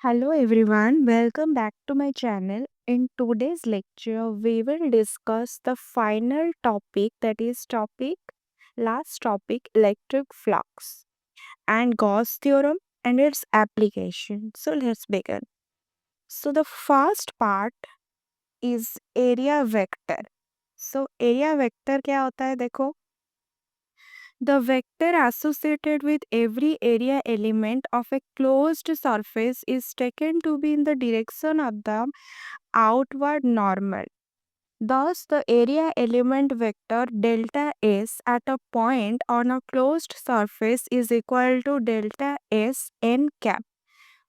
Hello everyone, welcome back to my channel. In today's lecture, we will discuss the final topic that is last topic electric flux and Gauss theorem and its application. So let's begin. So the first part is area vector. So area vector क्या होता है देखो. The vector associated with every area element of a closed surface is taken to be in the direction of the outward normal. Thus, the area element vector delta S at a point on a closed surface is equal to delta S n cap,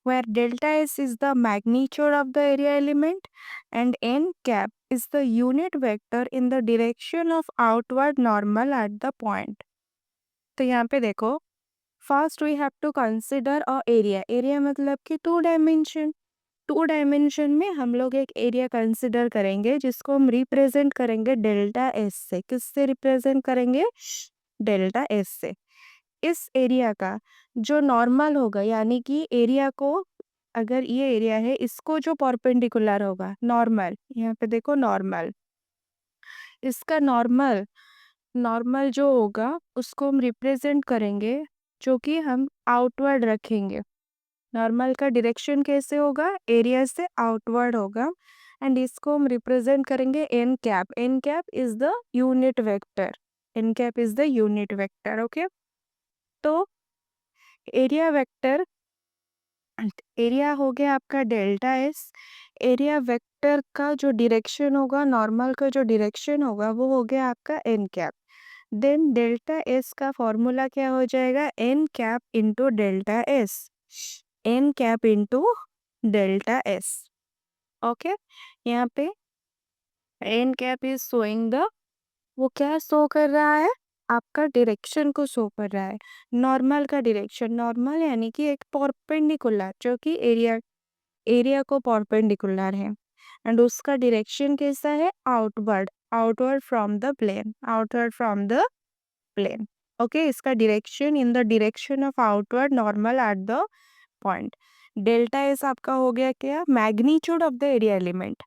where delta S is the magnitude of the area element and n cap is the unit vector in the direction of outward normal at the point. तो यहाँ पे देखो, first we have to consider a area. Area मतलब कि to dimension में हम लोग एक एरिया कंसिडर करेंगे जिसको हम रिप्रेजेंट करेंगे डेल्टा एस से. किससे रिप्रेजेंट करेंगे? डेल्टा एस से. इस एरिया का जो नॉर्मल होगा, यानी कि एरिया को, अगर ये एरिया है, इसको जो परपेंडिकुलर होगा नॉर्मल, यहाँ पे देखो नॉर्मल, इसका नॉर्मल नॉर्मल जो होगा उसको हम रिप्रेजेंट करेंगे, जो कि हम आउटवर्ड रखेंगे. नॉर्मल का डायरेक्शन कैसे होगा? एरिया से आउटवर्ड होगा. एंड इसको हम रिप्रेजेंट करेंगे n cap. N cap is the unit vector. N cap is the unit vector. Okay, तो एरिया वेक्टर, एरिया हो गया आपका डेल्टा एस. एरिया वेक्टर का जो डायरेक्शन होगा, नॉर्मल का जो डायरेक्शन होगा, वो हो गया आपका n cap. Then delta s का फॉर्मूला क्या हो जाएगा? N cap into delta s. N cap into delta s. Okay, यहाँ पे n cap is showing the, वो क्या शो कर रहा है? आपका डायरेक्शन को शो कर रहा है, नॉर्मल का डायरेक्शन. नॉर्मल यानी कि एक परपेंडिकुलर, जो कि एरिया एरिया को परपेंडिकुलर है. एंड उसका डायरेक्शन कैसा है? Outward. Outward from the plane. Outward from the plane. Okay, इसका direction in the direction of outward normal at the point. Delta S आपका हो गया क्या? Magnitude of the area element.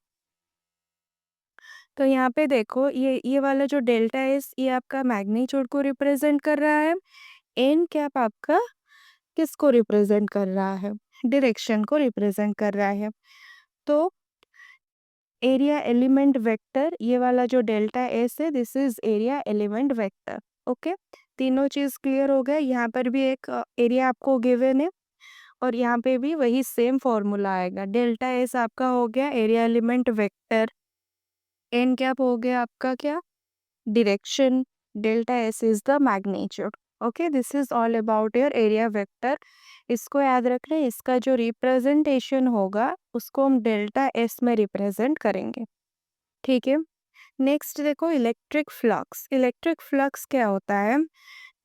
तो यहाँ पे देखो, ये वाला जो डेल्टा एस, ये आपका मैग्नीट्यूड को रिप्रेजेंट कर रहा है. एन कैप आपका किसको रिप्रेजेंट कर रहा है? डायरेक्शन को रिप्रेजेंट कर रहा है. तो एरिया एलिमेंट वेक्टर, ये वाला जो डेल्टा एस है, this is area element vector. Okay, तीनों चीज क्लियर हो गया. यहाँ पर भी एक एरिया आपको गिवन है और यहाँ पे भी वही सेम फॉर्मूला आएगा. डेल्टा एस आपका हो गया area element vector. N cap हो गया आपका क्या? Direction. Delta s is the magnitude. Okay, this is all about your area vector. इसको याद रखना, इसका जो रिप्रेजेंटेशन होगा उसको हम डेल्टा एस में रिप्रेजेंट करेंगे. ठीक है, नेक्स्ट देखो इलेक्ट्रिक फ्लक्स. इलेक्ट्रिक फ्लक्स क्या होता है?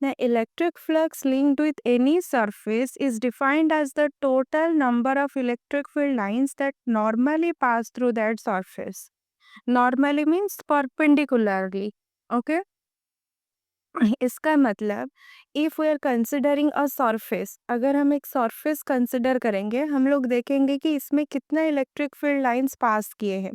The electric flux linked with any surface is defined as the total number of electric field lines that normally pass through that surface. Normally means perpendicularly. Okay? इसका मतलब, if we are considering a surface, अगर हम एक surface consider करेंगे, हम लोग देखेंगे कि इसमें कितना इलेक्ट्रिक फील्ड लाइंस पास किए हैं.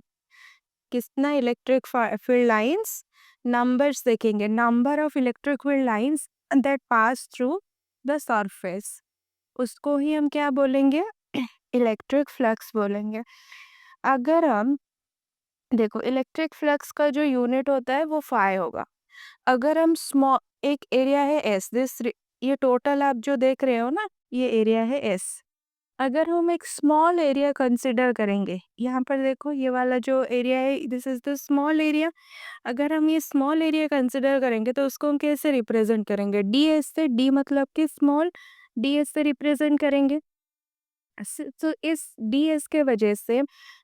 कितना इलेक्ट्रिक फील्ड लाइंस, नंबर्स देखेंगे, number of electric field lines that pass through the surface, उसको ही हम क्या बोलेंगे? इलेक्ट्रिक फ्लक्स बोलेंगे. अगर हम देखो, इलेक्ट्रिक फ्लक्स का जो यूनिट होता है वो फाई होगा. अगर हम स्मॉल, एक एरिया है एस, दिस, ये टोटल आप जो देख रहे हो ना, ये एरिया है एस. अगर हम एक स्मॉल एरिया कंसिडर करेंगे, यहाँ पर देखो ये वाला जो एरिया है, this is the small area. अगर हम ये स्मॉल एरिया कंसिडर करेंगे तो उसको हम कैसे रिप्रेजेंट करेंगे? डी एस से. डी मतलब कि स्मॉल, डी एस से रिप्रेजेंट करेंगे. तो इस डी एस के वजह से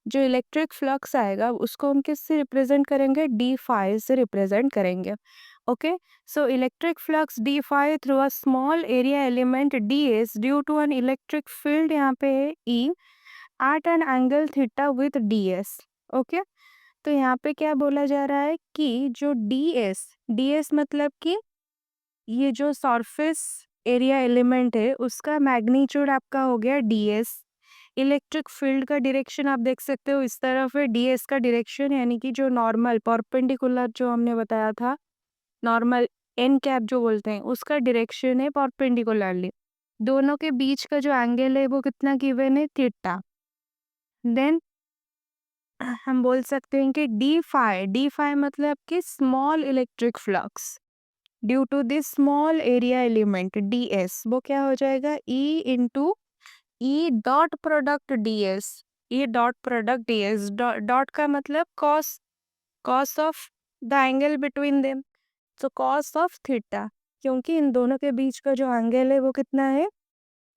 जो इलेक्ट्रिक फ्लक्स आएगा उसको हम किससे रिप्रेजेंट करेंगे? डी फाई से रिप्रेजेंट करेंगे. Okay, so electric flux d phi through a small area element d S due to an electric field, यहाँ पे है E, at an angle theta with d S. Okay, तो यहाँ पे क्या बोला जा रहा है कि जो डी एस मतलब कि ये जो सरफेस एरिया एलिमेंट है उसका मैग्नीट्यूड आपका हो गया डी एस. इलेक्ट्रिक फील्ड का डायरेक्शन आप देख सकते हो इस तरफ है, ds का डायरेक्शन यानी कि जो नॉर्मल परपेंडिकुलर जो हमने बताया था, नॉर्मल एन कैप जो बोलते हैं उसका डायरेक्शन है परपेंडिकुलरली। दोनों के बीच का जो एंगल है वो कितना गिवन है, थीटा। देन हम बोल सकते हैं कि डी फाई मतलब कि small electric flux due to this small area element d s, वो क्या हो जाएगा, e into e dot product d S. ई dot product d s, dot का मतलब cos, cos of the angle between them, तो cos of theta, क्योंकि इन दोनों के बीच का जो एंगल है वो कितना है,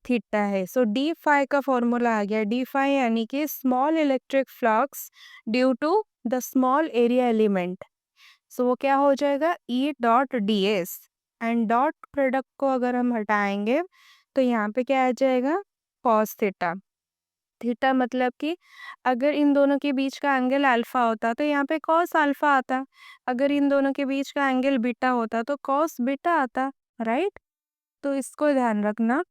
थीटा है। सो डी फाई का फॉर्मूला आ गया, डी फाई यानी कि small electric flux due to the small area element. So वो क्या हो जाएगा, E dot D S, and dot product को अगर हम हटाएंगे तो यहाँ पे क्या आ जाएगा, कॉस थीटा। थीटा मतलब कि अगर इन दोनों के बीच का एंगल अल्फा होता तो यहाँ पे कॉस अल्फा आता, अगर इन दोनों के बीच का एंगल बीटा होता तो कॉस बीटा आता, राइट। तो इसको ध्यान रखना।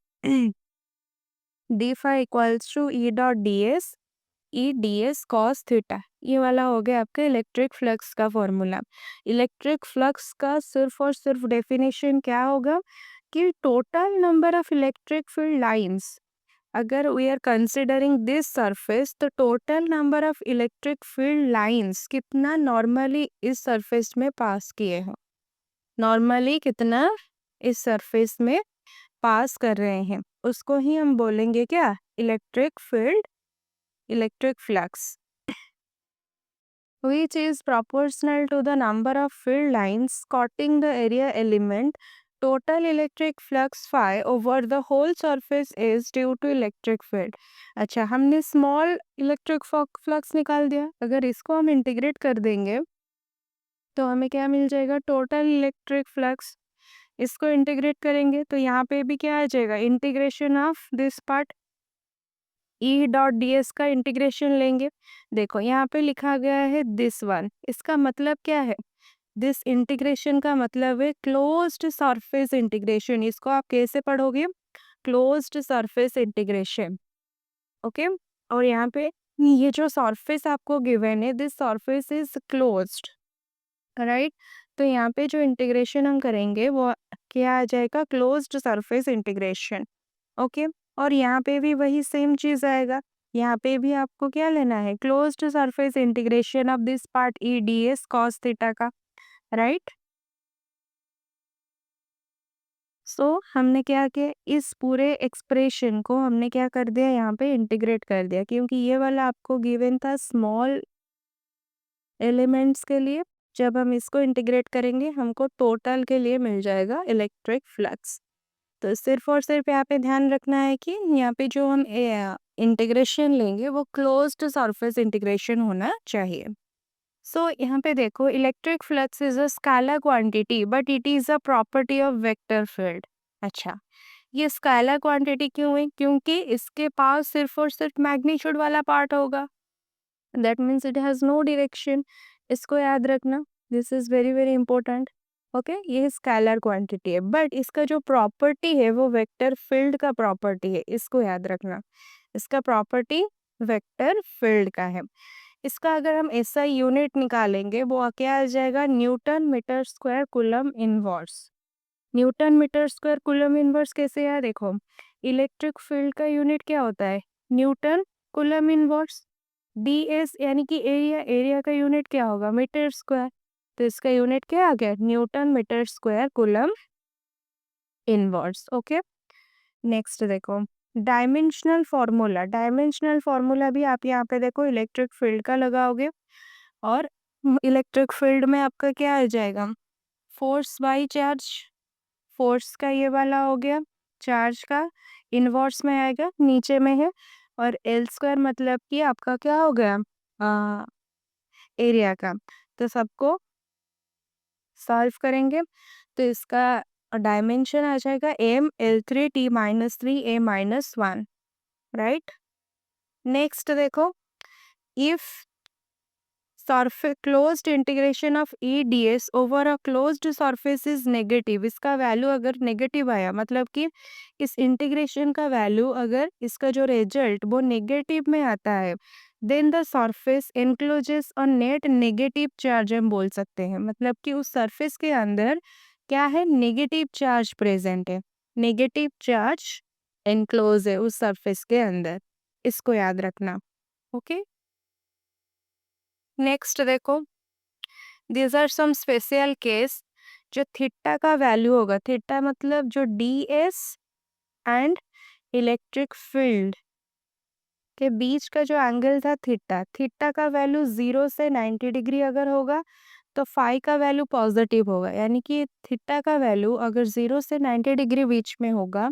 D phi equals to E dot D S, E D S cos theta. ये वाला हो गया आपका इलेक्ट्रिक फ्लक्स का फॉर्मूला। इलेक्ट्रिक फ्लक्स का सिर्फ और सिर्फ डेफिनेशन क्या होगा कि total number of electric field lines, अगर we are considering this surface तो total number of electric field lines कितना नॉर्मली इस सरफेस में पास किए हैं, नॉर्मली कितना इस सरफेस में पास कर रहे हैं, उसको ही हम बोलेंगे क्या, electric field, electric flux, which is proportional to the number of field lines cutting the area element. Total electric flux phi over the whole surface is due to electric field. अच्छा, हमने small electric flux निकाल दिया, अगर इसको हम integrate कर देंगे तो हमें क्या मिल जाएगा, टोटल इलेक्ट्रिक फ्लक्स। इसको इंटीग्रेट करेंगे तो यहाँ पे भी क्या आ जाएगा, integration of this part, E dot D S का इंटीग्रेशन लेंगे। देखो यहाँ पे लिखा गया है दिस वन, इसका मतलब क्या है, दिस इंटीग्रेशन का मतलब है क्लोज्ड सरफेस इंटीग्रेशन। इसको आप कैसे पढ़ोगे, क्लोज्ड सरफेस इंटीग्रेशन, ओके। और यहाँ पे ये जो सरफेस आपको गिवन है, this surface is closed, right. तो यहाँ पे जो इंटीग्रेशन हम करेंगे वो क्या आ जाएगा, क्लोज्ड सरफेस इंटीग्रेशन, ओके। और यहाँ पे भी वही सेम चीज आएगा, यहाँ पे भी आपको क्या लेना है, closed surface integration of this part E D S cos theta का, राइट। सो हमने क्या किया, इस पूरे एक्सप्रेशन को हमने क्या कर दिया, यहाँ पे इंटीग्रेट कर दिया, क्योंकि ये वाला आपको गिवन था स्मॉल एलिमेंट्स के लिए। जब हम इसको इंटीग्रेट करेंगे हमको टोटल के लिए मिल जाएगा इलेक्ट्रिक फ्लक्स। तो सिर्फ और सिर्फ यहाँ पे ध्यान रखना है कि यहाँ पे जो हम इंटीग्रेशन लेंगे वो क्लोज्ड सरफेस इंटीग्रेशन होना चाहिए। सो यहाँ पे देखो, electric flux is a scalar quantity but it is a property of vector field. अच्छा, ये स्केलर क्वांटिटी क्यों है, क्योंकि इसके पास सिर्फ और सिर्फ मैग्नीट्यूड वाला पार्ट होगा, that means it has no direction. इसको याद रखना, this is very very important, okay. ये स्केलर क्वांटिटी है बट इसका जो प्रॉपर्टी है वो वेक्टर फील्ड का प्रॉपर्टी है, इसको याद रखना, इसका प्रॉपर्टी वेक्टर फील्ड का है। इसका अगर हम ऐसा यूनिट निकालेंगे वो क्या आ जाएगा, newton metre square coulomb inverse. Newton metre square coulomb inverse कैसे है, देखो इलेक्ट्रिक फील्ड का यूनिट क्या होता है, Newton coulomb inverse. D S यानी कि एरिया, एरिया का यूनिट क्या होगा, मीटर स्क्वायर, तो इसका यूनिट क्या आ गया, newton metre square coulomb inverse, okay. Next देखो, डायमेंशनल फॉर्मूला, डायमेंशनल फॉर्मूला भी आप यहाँ पे देखो इलेक्ट्रिक फील्ड का लगाओगे, और इलेक्ट्रिक फील्ड में आपका क्या आ जाएगा, फोर्स बाई चार्ज, फोर्स का ये वाला हो गया, चार्ज का इनवर्स में आएगा, नीचे में है, और एल स्क्वायर मतलब कि आपका क्या हो गया, एरिया का। तो सबको सॉल्व करेंगे तो इसका डायमेंशन आ जाएगा M L three T minus three A minus one, right. Next देखो, if surface closed integration of E D S over a closed surface is negative, इसका वैल्यू अगर नेगेटिव आया मतलब कि इस इंटीग्रेशन का वैल्यू अगर इसका जो रिजल्ट वो नेगेटिव में आता है, then the surface encloses a net negative charge हम बोल सकते हैं। मतलब कि उस सरफेस के अंदर क्या है, नेगेटिव चार्ज प्रेजेंट है, नेगेटिव चार्ज एनक्लोज है उस सरफेस के अंदर, इसको याद रखना। ओके, नेक्स्ट देखो, these are some special case जो थीटा का वैल्यू होगा, थीटा मतलब जो d S and electric field के बीच का जो एंगल था थीटा, थीटा का वैल्यू 0 से 90 डिग्री अगर होगा तो फाई का वैल्यू पॉजिटिव होगा। यानी कि थीटा का वैल्यू अगर 0 से 90 डिग्री बीच में होगा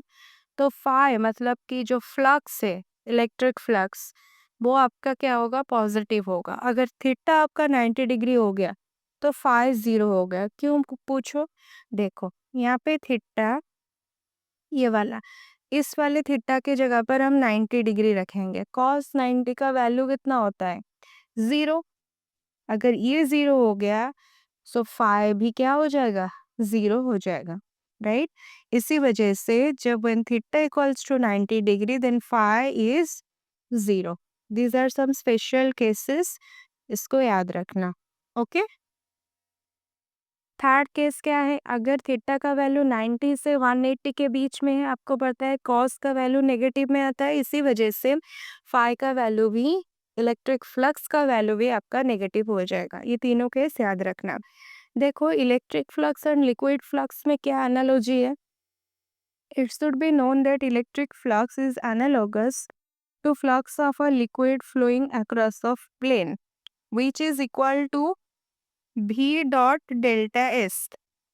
तो फाई मतलब कि जो फ्लक्स है, इलेक्ट्रिक फ्लक्स, वो आपका क्या होगा, पॉजिटिव होगा। अगर थीटा आपका 90 डिग्री हो गया तो फाई 0 हो गया। क्यों पूछो, देखो यहाँ पे थीटा ये वाला, इस वाले थीटा की जगह पर हम 90 डिग्री रखेंगे। कॉस 90 का वैल्यू कितना होता है, 0। अगर ये 0 हो गया सो फाई भी क्या हो जाएगा, 0 हो जाएगा, राइट। इसी वजह से जब when theta equals to 90 degree then phi is 0। These are some special cases, इसको याद रखना। ओके, थर्ड केस क्या है, अगर थीटा का वैल्यू 90 से 180 के बीच में है, आपको पता है कॉस का वैल्यू नेगेटिव में आता है, इसी वजह से फाई का वैल्यू भी, इलेक्ट्रिक फ्लक्स का वैल्यू भी आपका नेगेटिव हो जाएगा। ये तीनों केस याद रखना। देखो electric flux and liquid flux में क्या एनालॉजी है, it should be known that electric flux is analogous to flux of a liquid flowing across of plane which is equal to v dot delta s,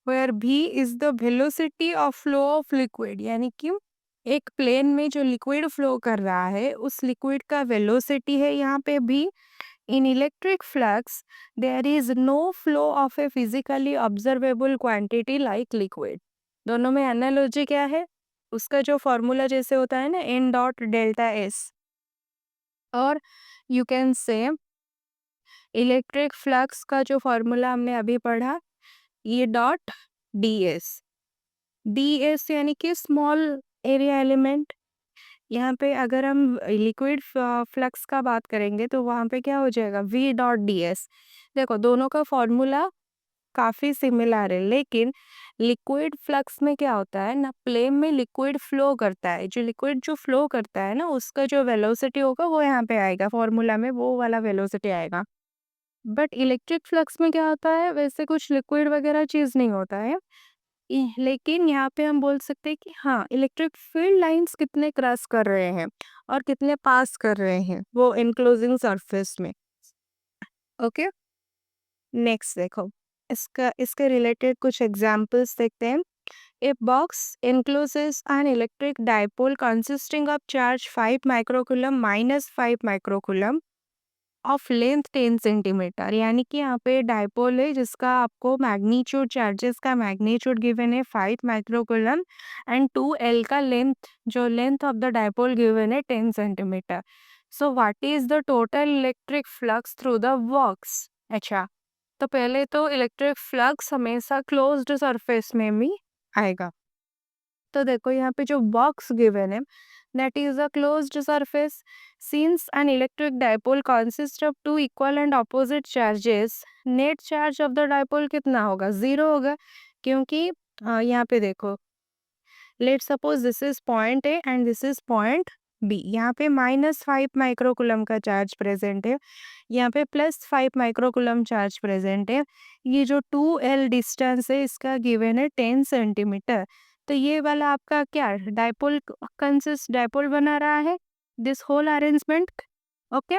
where v is the velocity of flow of liquid। यानी कि एक plane में जो liquid flow कर रहा है उस liquid का वेलोसिटी है यहाँ पे v। In electric flux there is no flow of a physically observable quantity like liquid. दोनों में एनालॉजी क्या है, उसका जो फॉर्मूला जैसे होता है ना, n डॉट डेल्टा एस, और you can say electric flux का जो फॉर्मूला हमने अभी पढ़ा, ये dot D S, D S यानी कि स्मॉल एरिया एलिमेंट। यहाँ पे अगर हम लिक्विड फ्लक्स का बात करेंगे तो वहाँ पे क्या हो जाएगा, v डॉट डी एस। देखो दोनों का फॉर्मूला काफ़ी सिमिलर है, लेकिन लिक्विड फ्लक्स में क्या होता है ना, प्लेन में लिक्विड फ्लो करता है, जो लिक्विड जो फ्लो करता है ना उसका जो वेलोसिटी होगा वो यहाँ पे आएगा, फॉर्मूला में वो वाला वेलोसिटी आएगा। बट इलेक्ट्रिक फ्लक्स में क्या होता है, वैसे कुछ लिक्विड वगैरह चीज़ नहीं होता है। लेकिन यहाँ पे हम बोल सकते हैं कि हाँ, इलेक्ट्रिक फील्ड लाइंस कितने क्रॉस कर रहे हैं और कितने पास कर रहे हैं वो इनक्लोजिंग सरफेस में। ओके, नेक्स्ट देखो, इसका इसके रिलेटेड कुछ एग्जांपल्स देखते हैं। A box encloses an electric dipole consisting of charge 5 microcoulomb minus 5 microcoulomb of length 10 centimetre. यानी कि यहाँ पे डायपोल है जिसका आपको मैग्नीट्यूड, चार्जेस का मैग्नीट्यूड गिवन है 5 माइक्रोकूलम एंड 2L का लेंथ, जो length of the dipole given है 10 centimetre. So what is the total electric flux through the box. अच्छा, तो पहले तो इलेक्ट्रिक फ्लक्स हमेशा क्लोज्ड सरफेस में भी आएगा। तो देखो यहाँ पे जो बॉक्स गिवन है that is a closed surface. Since an electric dipole consists of two equal and opposite charges, net charge of the dipole कितना होगा, 0 होगा। क्योंकि यहाँ पे देखो, let suppose this is point A and this is point B, यहाँ पे -5 microcoulomb का चार्ज प्रेजेंट है, यहाँ पे +5 माइक्रोकुलम चार्ज प्रेजेंट है। ये जो 2L डिस्टेंस है इसका गिवन है 10 सेंटीमीटर। तो ये वाला आपका क्या डायपोल कंसिस्ट, डायपोल बना रहा है, दिस होल अरेंजमेंट। ओके,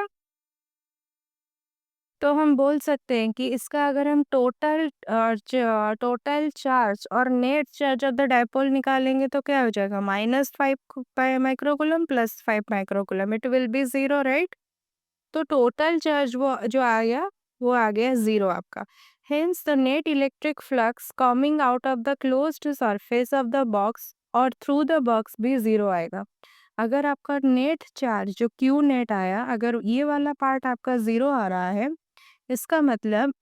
तो हम बोल सकते हैं कि इसका अगर हम टोटल चार्ज और net charge of the dipole निकालेंगे तो क्या हो जाएगा, -5 microcoulomb +5 microcoulomb, it will be 0, right. तो टोटल चार्ज वो जो आ गया वो आ गया 0 आपका। Hence the net electric flux coming out of the closed surface of the box और थ्रू द बॉक्स भी 0 आएगा। अगर आपका नेट चार्ज जो क्यू नेट आया, अगर ये वाला पार्ट आपका 0 आ रहा है इसका मतलब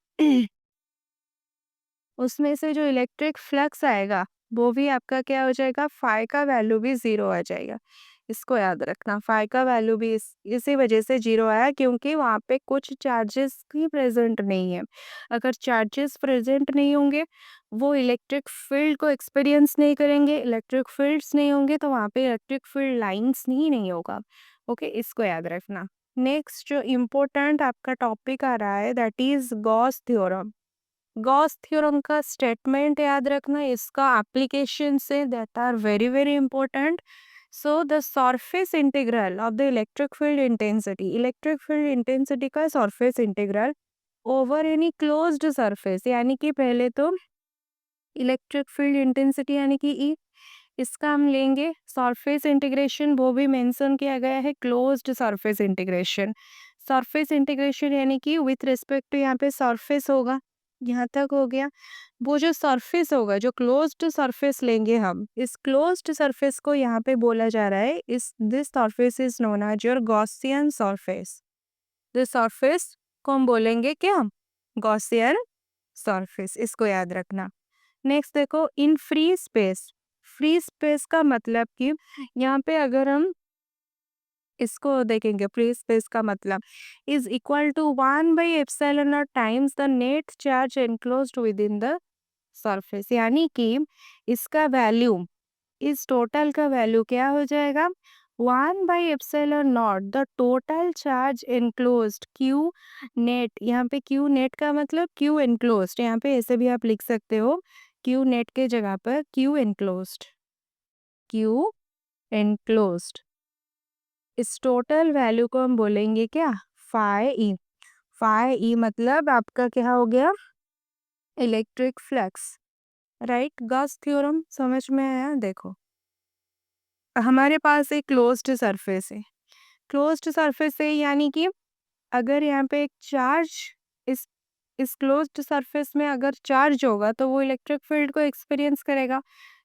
उसमें से जो इलेक्ट्रिक फ्लक्स आएगा वो भी आपका क्या हो जाएगा, फाई का वैल्यू भी ज़ीरो आ जाएगा। इसको याद रखना, फाई का वैल्यू भी इसी वजह से ज़ीरो आया क्योंकि वहाँ पे कुछ चार्जेस ही प्रेजेंट नहीं है। अगर चार्जेस प्रेजेंट नहीं होंगे, वो इलेक्ट्रिक फील्ड को एक्सपीरियंस नहीं करेंगे, इलेक्ट्रिक फील्ड्स नहीं होंगे तो वहाँ पे इलेक्ट्रिक फील्ड लाइंस ही नहीं होगा। ओके, इसको याद रखना। नेक्स्ट जो इम्पोर्टेंट आपका टॉपिक आ रहा है that is Gauss theorem. Gauss theorem का स्टेटमेंट याद रखना, इसका एप्लीकेशन से that are very very important. So the surface integral of the electric field intensity का surface integral over any closed surface, यानी कि पहले तो इलेक्ट्रिक फील्ड इंटेंसिटी यानी कि ई, इसका हम लेंगे सरफेस इंटीग्रेशन, वो भी मेंशन किया गया है closed surface integration. Surface integration यानी कि विथ रिस्पेक्ट टू यहाँ पे सरफेस होगा, यहाँ तक हो गया। वो जो सरफेस होगा, जो क्लोज्ड सरफेस लेंगे हम, इस क्लोज्ड सरफेस को यहाँ पे बोला जा रहा है, इस this surface is known as your Gaussian surface. This surface को हम बोलेंगे क्या, गॉसियन सरफेस, इसको याद रखना। नेक्स्ट देखो, इन फ्री स्पेस का मतलब कि यहाँ पे अगर हम इसको देखेंगे, फ्री स्पेस का मतलब is equal to 1/ε0 times the net charge enclosed within the surface, यानी कि इसका वैल्यू, इस टोटल का वैल्यू क्या हो जाएगा, 1/ε0 the total charge enclosed Q net. यहाँ पे क्यू नेट का मतलब क्यू एनक्लोज्ड, यहाँ पे ऐसे भी आप लिख सकते हो, क्यू नेट के जगह पर क्यू एनक्लोज्ड, क्यू एनक्लोज्ड। इस टोटल वैल्यू को हम बोलेंगे क्या, फाई ई। फाई ई मतलब आपका क्या हो गया, electric flux, right. Gauss theorem समझ में आया। देखो, हमारे पास एक क्लोज्ड सरफेस है, क्लोज्ड सरफेस है यानी कि अगर यहाँ पे एक चार्ज, इस इस क्लोज्ड सरफेस में अगर चार्ज होगा तो वो इलेक्ट्रिक फील्ड को एक्सपीरियंस करेगा।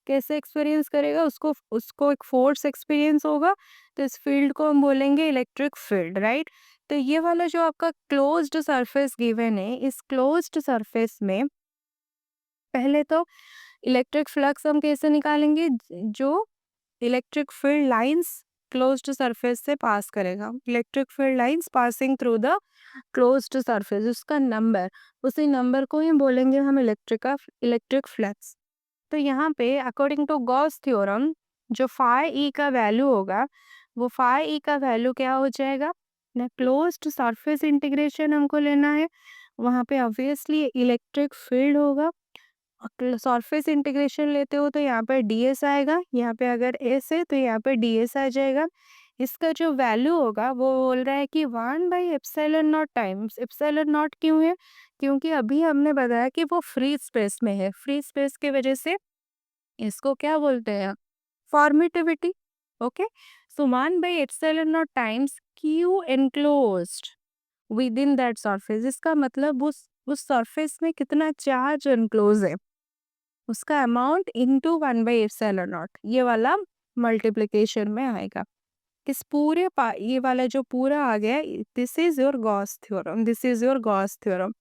कैसे एक्सपीरियंस करेगा, उसको उसको एक फोर्स एक्सपीरियंस होगा, तो इस फील्ड को हम बोलेंगे इलेक्ट्रिक फील्ड, राइट। तो ये वाला जो आपका क्लोज्ड सरफेस गिवन है, इस क्लोज्ड सरफेस में पहले तो इलेक्ट्रिक फ्लक्स हम कैसे निकालेंगे, जो electric field lines closed surface से पास करेगा, electric field lines passing through the closed surface, उसका नंबर, उसी नंबर को ही बोलेंगे हम इलेक्ट्रिक फ्लक्स। तो यहाँ पे अकॉर्डिंग टू गॉस थ्योरम जो फाई ई का वैल्यू होगा, वो फाई ई का वैल्यू क्या हो जाएगा ना, क्लोज्ड सरफेस इंटीग्रेशन हमको लेना है, वहाँ पे ऑब्वियसली इलेक्ट्रिक फील्ड होगा। सरफेस इंटीग्रेशन लेते हो तो यहाँ पर ds आएगा, यहाँ पे अगर s है तो यहाँ पे ds आ जाएगा। इसका जो वैल्यू होगा वो बोल रहा है कि 1/ε0 टाइम्स, एप्सिलॉन नॉट क्यों है, क्योंकि अभी हमने बताया कि वो फ्री स्पेस में है, फ्री स्पेस की वजह से इसको क्या बोलते हैं, permittivity. Okay, so 1/ε0 times Q enclosed within that surface, इसका मतलब उस सरफेस में कितना चार्ज एनक्लोज है, उसका अमाउंट इंटू 1/ε0, ये वाला मल्टीप्लिकेशन में आएगा। इस पूरे ये वाला जो पूरा आ गया, this is your Gauss theorem, this is your Gauss theorem.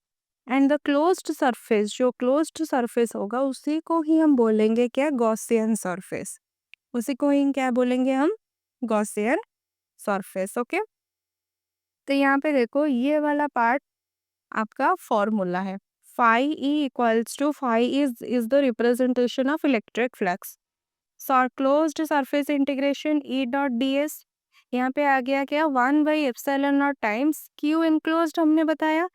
And the closed surface, जो क्लोज्ड सरफेस होगा उसी को ही हम बोलेंगे क्या, गॉसियन सरफेस, उसी को ही क्या बोलेंगे हम, गॉसियन सरफेस। ओके, तो यहाँ पे देखो ये वाला पार्ट आपका फॉर्मूला है, phi E equals to, phi is the representation of electric flux, closed surface integration E dot D s, यहाँ पे आ गया क्या, 1/ε0 टाइम्स क्यू इनक्लोज्ड, हमने बताया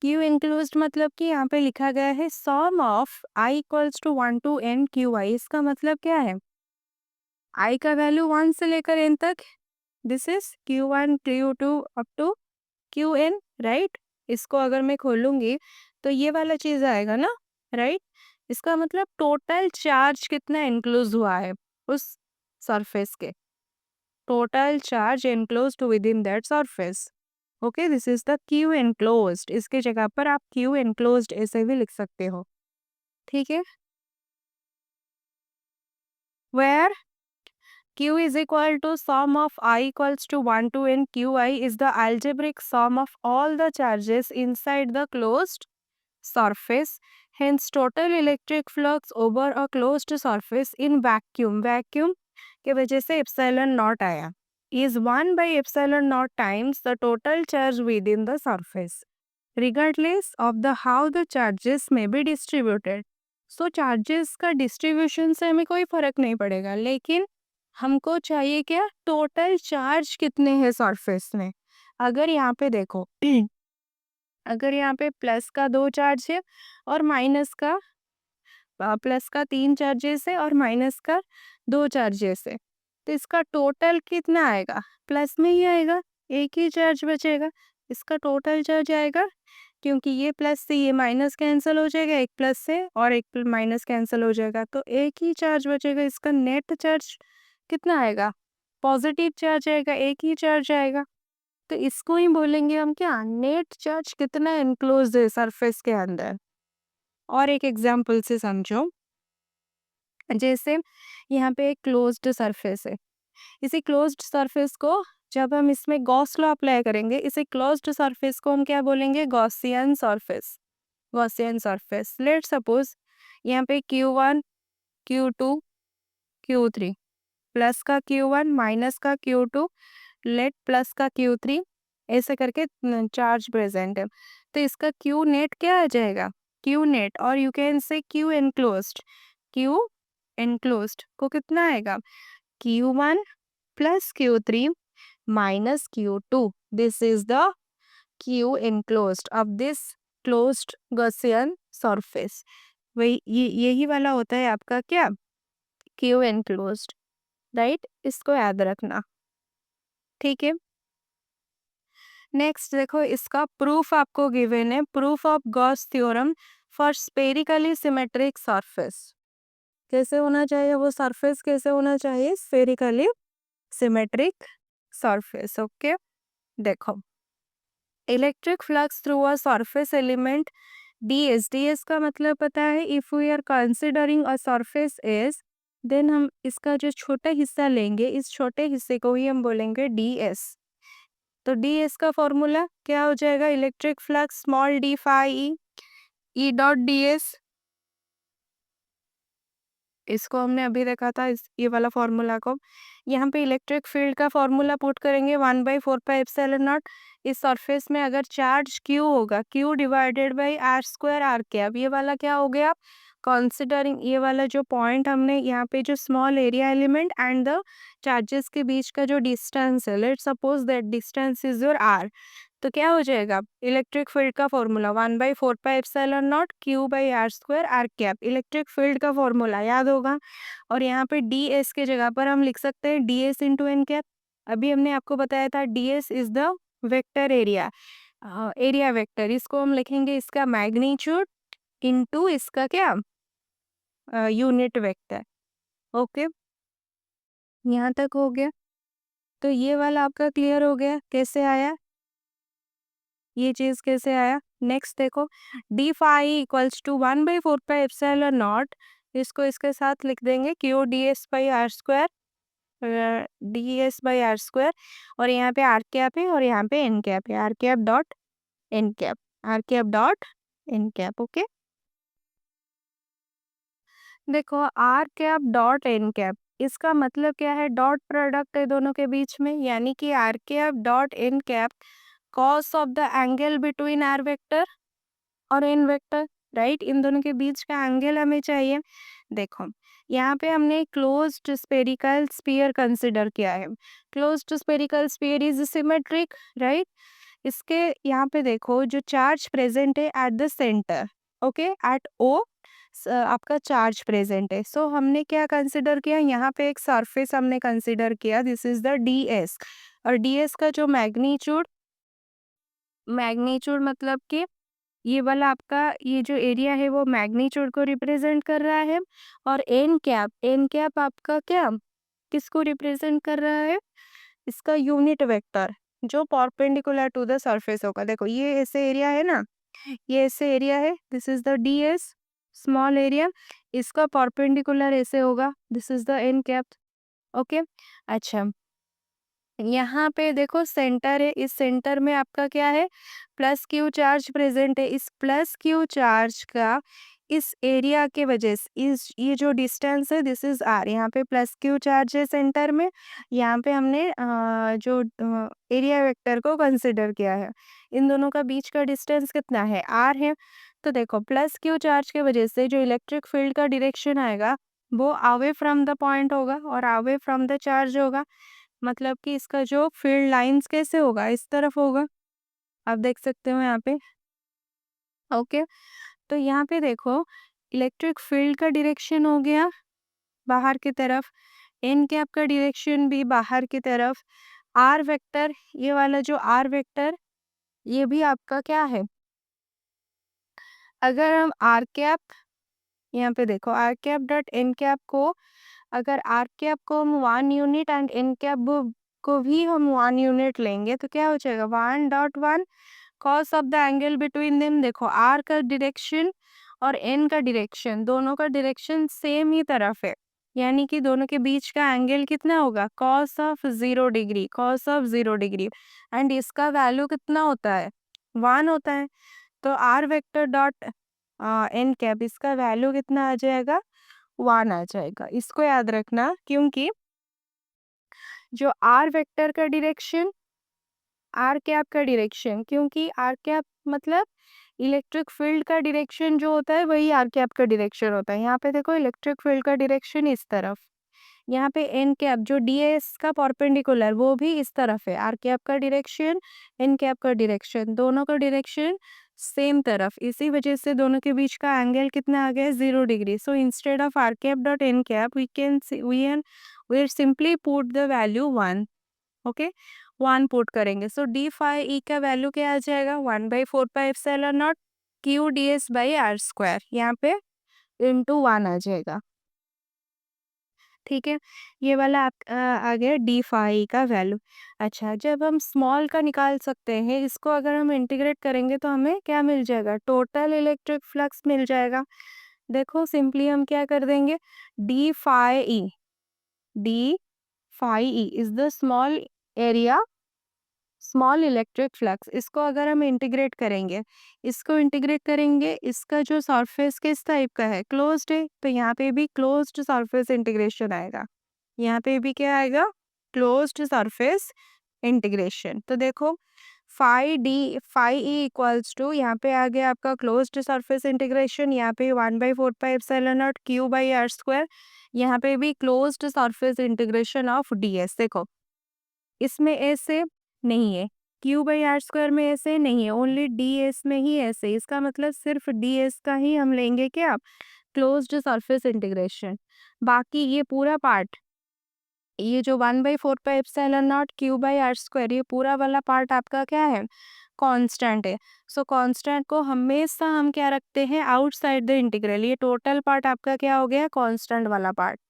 क्यू इनक्लोज्ड मतलब कि यहाँ पे लिखा गया है sum of I equals to 1 to n Q I, इसका मतलब क्या है, आई का वैल्यू 1 से लेकर n तक, this is Q1 Q2 up to Qn, right. इसको अगर मैं खोलूंगी तो ये वाला चीज आएगा ना, राइट। इसका मतलब टोटल चार्ज कितना एनक्लोज हुआ है उस सरफेस के, total charge enclosed within that surface. Okay, this is the Q enclosed, इसके जगह पर आप क्यू एनक्लोज्ड ऐसे भी लिख सकते हो, ठीक है। Where Q is equal to sum of I equals to 1 to n. Qi is the algebraic sum of all the charges inside the closed surface. Hence, total electric flux over a closed surface in vacuum के वजह से epsilon naught आया is 1 by epsilon naught times the total charge within the surface, regardless of the how the charges may be distributed. So charges का distribution से हमें कोई फर्क नहीं पड़ेगा, लेकिन हमको चाहिए क्या, टोटल चार्ज कितने हैं सरफेस में. अगर यहाँ पे देखो अगर यहाँ पे प्लस का 2 चार्ज है और माइनस का प्लस का 3 चार्जेस है और माइनस का 2 चार्जेस है, तो इसका टोटल कितना आएगा, प्लस में ही आएगा, एक ही चार्ज बचेगा. इसका टोटल चार्ज आएगा, क्योंकि ये प्लस से ये माइनस कैंसिल हो जाएगा, एक प्लस से और एक माइनस कैंसिल हो जाएगा, तो एक ही चार्ज बचेगा. इसका नेट चार्ज कितना आएगा, पॉजिटिव चार्ज आएगा, एक ही चार्ज आएगा. तो इसको ही बोलेंगे हम क्या, नेट चार्ज कितना एनक्लोज है सरफेस के अंदर. और एक एग्जांपल से समझो, जैसे यहाँ पे एक क्लोज्ड सरफेस है. इसी क्लोज्ड सरफेस को जब हम इसमें गॉस लॉ अप्लाई करेंगे, इसी क्लोज्ड सरफेस को हम क्या बोलेंगे, Gaussian surface. Gaussian surface. Let suppose यहाँ पे Q1 Q2 Q3, प्लस का Q1 माइनस का Q2 लेट प्लस का Q3, ऐसे करके चार्ज प्रेजेंट है. तो इसका Q नेट क्या आ जाएगा, Q नेट, और you can say Q enclosed. Q enclosed को कितना आएगा, Q1 plus Q3 minus Q2. This is the Q enclosed of this closed Gaussian surface. वही यही वाला होता है आपका क्या, Q enclosed, राइट. इसको याद रखना, ठीक है. नेक्स्ट देखो, इसका प्रूफ आपको गिवन है, proof of Gauss theorem for spherically symmetric surface. कैसे होना चाहिए वो सरफेस, कैसे होना चाहिए, स्फेरिकली सिमेट्रिक सरफेस. ओके, देखो, electric flux through a surface element ds का मतलब पता है, if we are considering a surface as, then हम इसका जो छोटा हिस्सा लेंगे, इस छोटे हिस्से को ही हम बोलेंगे ds. तो ds का फॉर्मूला क्या हो जाएगा, electric flux small d phi e dot ds. इसको हमने अभी देखा था, ये वाला फॉर्मूला को. यहाँ पे इलेक्ट्रिक फील्ड का फॉर्मूला पुट करेंगे 1/4πε0. इस सरफेस में अगर चार्ज Q होगा, Q divided by r² r cap, ये वाला क्या हो गया, कंसिडरिंग ये वाला जो पॉइंट हमने यहाँ पे जो small area element and the charges के बीच का जो डिस्टेंस है, let suppose that distance is your r. तो क्या हो जाएगा, इलेक्ट्रिक फील्ड का formula 1/4πε0 Q/r² r cap, electric field का फॉर्मूला याद होगा. और यहाँ पे ds के जगह पर हम लिख सकते हैं ds इंटू एन कैप. अभी हमने आपको बताया था ds is the vector area, area vector. इसको हम लिखेंगे इसका मैग्नीट्यूड इनटू इसका क्या, यूनिट वेक्टर. ओके, यहाँ तक हो गया. तो ये वाला आपका क्लियर हो गया, कैसे आया, ये चीज कैसे आया. नेक्स्ट देखो, डी फाई इक्वल्स टू 1/4πε0, इसको इसके साथ लिख देंगे Q/ds/r², ds/r², और यहाँ पे आर कैप है और यहाँ पे एन कैप है, r cap dot n cap, r cap dot n cap. Okay, देखो r cap dot n cap, इसका मतलब क्या है, डॉट प्रोडक्ट है दोनों के बीच में, यानी कि r cap dot n cap cos of the angle between r vector और एन वेक्टर, राइट. इन दोनों के बीच का एंगल हमें चाहिए. देखो यहाँ पे हमने क्लोज्ड स्फेरिकल स्फीयर कंसिडर किया है. Closed spherical sphere is symmetric, right. इसके यहाँ पे देखो जो चार्ज प्रेजेंट है at the centre, okay, at O आपका चार्ज प्रेजेंट है. सो हमने क्या कंसिडर किया, यहाँ पे एक सरफेस हमने कंसिडर किया, दिस इज द ds. और ds का जो मैग्नीट्यूड मतलब कि ये वाला आपका ये जो एरिया है वो मैग्नीट्यूड को रिप्रेजेंट कर रहा है. और एन कैप आपका क्या, किसको रिप्रेजेंट कर रहा है, इसका यूनिट वेक्टर जो परपेंडिकुलर टू द सरफेस होगा. देखो ये ऐसे एरिया है ना, ये ऐसे एरिया है, this is the ds small area, इसका परपेंडिकुलर ऐसे होगा, this is the n cap. Okay. अच्छा, यहाँ पे देखो सेंटर है, इस सेंटर में आपका क्या है, प्लस क्यू चार्ज प्रेजेंट है। इस प्लस क्यू चार्ज का इस एरिया के वजह से इस ये जो डिस्टेंस है दिस इज आर, यहाँ पे प्लस क्यू चार्ज है सेंटर में, यहाँ पे हमने जो एरिया वेक्टर को कंसिडर किया है। इन दोनों का बीच का डिस्टेंस कितना है, आर है। तो देखो प्लस क्यू चार्ज के वजह से जो इलेक्ट्रिक फील्ड का डायरेक्शन आएगा वो अवे फ्रॉम द पॉइंट होगा और अवे फ्रॉम द चार्ज होगा। मतलब कि इसका जो फील्ड लाइंस कैसे होगा, इस तरफ होगा। आप देख सकते हो यहाँ पे। ओके, तो यहाँ पे देखो इलेक्ट्रिक फील्ड का डायरेक्शन हो गया बाहर की तरफ, एन कैप का डायरेक्शन भी बाहर की तरफ। आर वेक्टर, ये वाला जो आर वेक्टर, ये भी आपका क्या है, अगर हम आर कैप, यहाँ पे देखो r cap dot n cap को, अगर आर कैप को हम 1 यूनिट एंड एन कैप को भी हम 1 यूनिट लेंगे तो क्या हो जाएगा, 1.1 cos of the angle between them. देखो आर का डायरेक्शन और एन का डायरेक्शन, दोनों का डायरेक्शन सेम ही तरफ है, यानी कि दोनों के बीच का एंगल कितना होगा, cos of 0 degree, cos of 0 degree. And इसका वैल्यू कितना होता है, 1 होता है। तो r vector dot n cap, इसका वैल्यू कितना आ जाएगा, 1 आ जाएगा। इसको याद रखना, क्योंकि जो आर वेक्टर का डायरेक्शन, आर कैप का डायरेक्शन, क्योंकि आर कैप मतलब इलेक्ट्रिक फील्ड का डायरेक्शन जो होता है वही आर कैप का डायरेक्शन होता है। यहाँ पे देखो इलेक्ट्रिक फील्ड का डायरेक्शन इस तरफ, यहाँ पे एन कैप जो डी एस का परपेंडिकुलर वो भी इस तरफ है। आर कैप का डायरेक्शन, एन कैप का डायरेक्शन, दोनों का डायरेक्शन सेम तरफ, इसी वजह से दोनों के बीच का एंगल कितना आ गया, 0 degree. So instead of r cap dot n cap we simply put the value 1। Okay, 1 put करेंगे। सो डी फाई ई का वैल्यू क्या आ जाएगा, 1/4πε0 Q d S by r square, यहाँ पे इंटू 1 आ जाएगा। ठीक है, ये वाला आ गया डी फाई का वैल्यू। अच्छा, जब हम स्मॉल का निकाल सकते हैं, इसको अगर हम इंटीग्रेट करेंगे तो हमें क्या मिल जाएगा, टोटल इलेक्ट्रिक फ्लक्स मिल जाएगा। देखो सिंपली हम क्या कर देंगे, d phi e is the area small electric flux. इसको अगर हम इंटीग्रेट करेंगे, इसका जो सरफेस किस टाइप का है, क्लोज्ड है, तो यहाँ पे भी क्लोज्ड सरफेस इंटीग्रेशन आएगा। यहाँ पे भी क्या आएगा, क्लोज्ड सरफेस इंटीग्रेशन। तो देखो फाई ई इक्वल्स टू, यहाँ पे आ गया आपका क्लोज्ड सरफेस इंटीग्रेशन, यहाँ पे 1/4πε0 क्यू बाई आर स्क्वायर, यहाँ पे भी closed surface integration of D S. देखो इसमें ऐसे नहीं है, क्यू बाई आर स्क्वायर में ऐसे नहीं है, ओनली डी एस में ही ऐसे। इसका मतलब सिर्फ डी एस का ही हम लेंगे क्या, क्लोज्ड सरफेस इंटीग्रेशन। बाकी ये पूरा पार्ट, ये जो 1/4πε0 क्यू बाई आर स्क्वायर, ये पूरा वाला पार्ट आपका क्या है, कांस्टेंट है। सो कांस्टेंट को हमेशा हम क्या रखते हैं, आउटसाइड द इंटीग्रल। ये टोटल पार्ट आपका क्या हो गया, कांस्टेंट वाला पार्ट।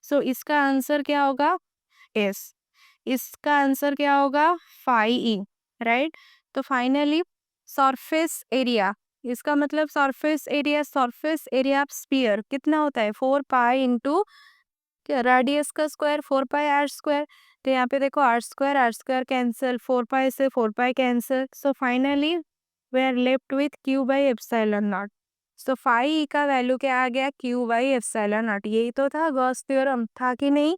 सो इसका आंसर क्या होगा, एस। इसका आंसर क्या होगा, फाई ई, राइट। तो फाइनली सरफेस एरिया, इसका मतलब सरफेस एरिया ऑफ स्फीयर कितना होता है, 4 पाई इंटू रेडियस का स्क्वायर, 4 पाई आर स्क्वायर। तो यहाँ पे देखो आर स्क्वायर कैंसिल, 4 पाई से 4 pi cancel. So finally we are left with q by epsilon naught. So phi का वैल्यू क्या आ गया, क्यू बाई एप्सिलॉन नॉट। यही तो था गॉस थ्योरम, था कि नहीं,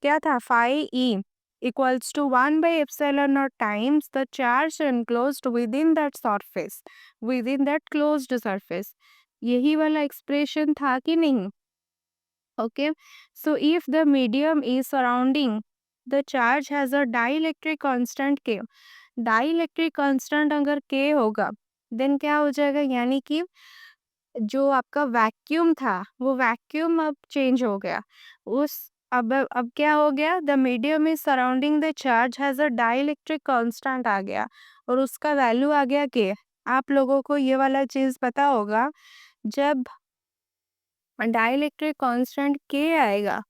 क्या था, phi e equals to 1/epsilon naught times the charge enclosed within that closed surface। यही वाला एक्सप्रेशन था कि नहीं। Okay, so if the medium is surrounding the charge has a dielectric constant के, डाइलेक्ट्रिक कांस्टेंट अगर के होगा देन क्या हो जाएगा, यानी कि जो आपका वैक्यूम था वो वैक्यूम अब चेंज हो गया। उस अब क्या हो गया, the medium is surrounding the charge has a dielectric constant आ गया, और उसका वैल्यू आ गया के। आप लोगों को ये वाला चीज पता होगा, जब डाइलेक्ट्रिक कांस्टेंट के आएगा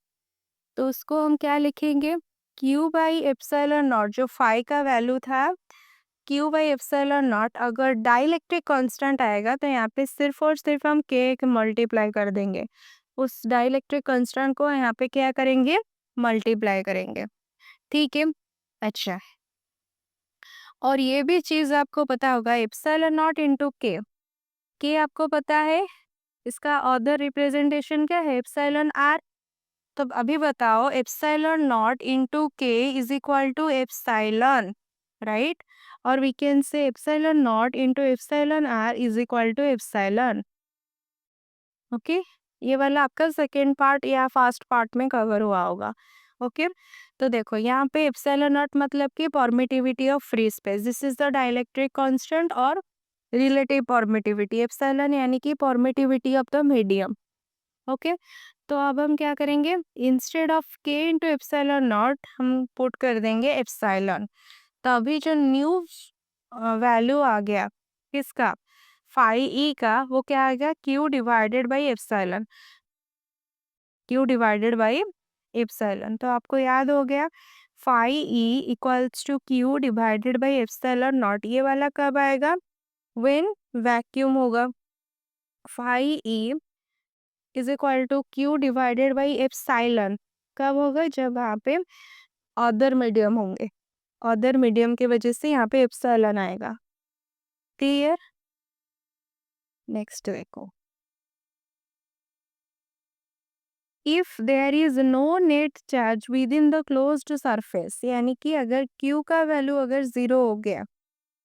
तो उसको हम क्या लिखेंगे, क्यू बाई एप्सिलॉन नॉट। जो फाई का वैल्यू था क्यू बाई एप्सिलॉन नॉट, अगर डाइलेक्ट्रिक कांस्टेंट आएगा तो यहाँ पे सिर्फ और सिर्फ हम के मल्टीप्लाई कर देंगे, उस डाइलेक्ट्रिक कांस्टेंट को यहाँ पे क्या करेंगे, मल्टीप्लाई करेंगे। ठीक है। अच्छा, और ये भी चीज आपको पता होगा, एप्सिलॉन नॉट इंटू के आपको पता है, इसका अदर रिप्रेजेंटेशन क्या है, एप्सिलॉन आर। तो अभी बताओ, epsilon naught into K is equal to epsilon, right. और we can say epsilon naught into epsilon r is equal to epsilon. Okay, ये वाला आपका सेकेंड पार्ट या फर्स्ट पार्ट में कवर हुआ होगा। ओके, तो देखो यहाँ पे एप्सिलॉन नॉट मतलब कि permittivity of free space, this is the dielectric constant और रिलेटिव परमिटिविटी, एप्सिलॉन यानी कि permittivity of the medium. Okay, तो अब हम क्या करेंगे, इंस्टेड ऑफ के इंटू एप्सिलॉन नॉट हम पुट कर देंगे एप्सिलॉन। तो अभी जो न्यू वैल्यू आ गया किसका, फाई ई का, वो क्या आ गया, q divided by epsilon, q divided by epsilon. तो आपको याद हो गया, phi E equals to q divided by epsilon naught. ये वाला कब आएगा, व्हेन वैक्यूम होगा। Phi e is equal to q divided by epsilon कब होगा, जब यहाँ पे अदर मीडियम होंगे, अदर मीडियम की वजह से यहाँ पे एप्सिलॉन आएगा। क्लियर। नेक्स्ट देखो, if there is no net charge within the closed surface, यानी कि अगर क्यू का वैल्यू अगर जीरो हो गया,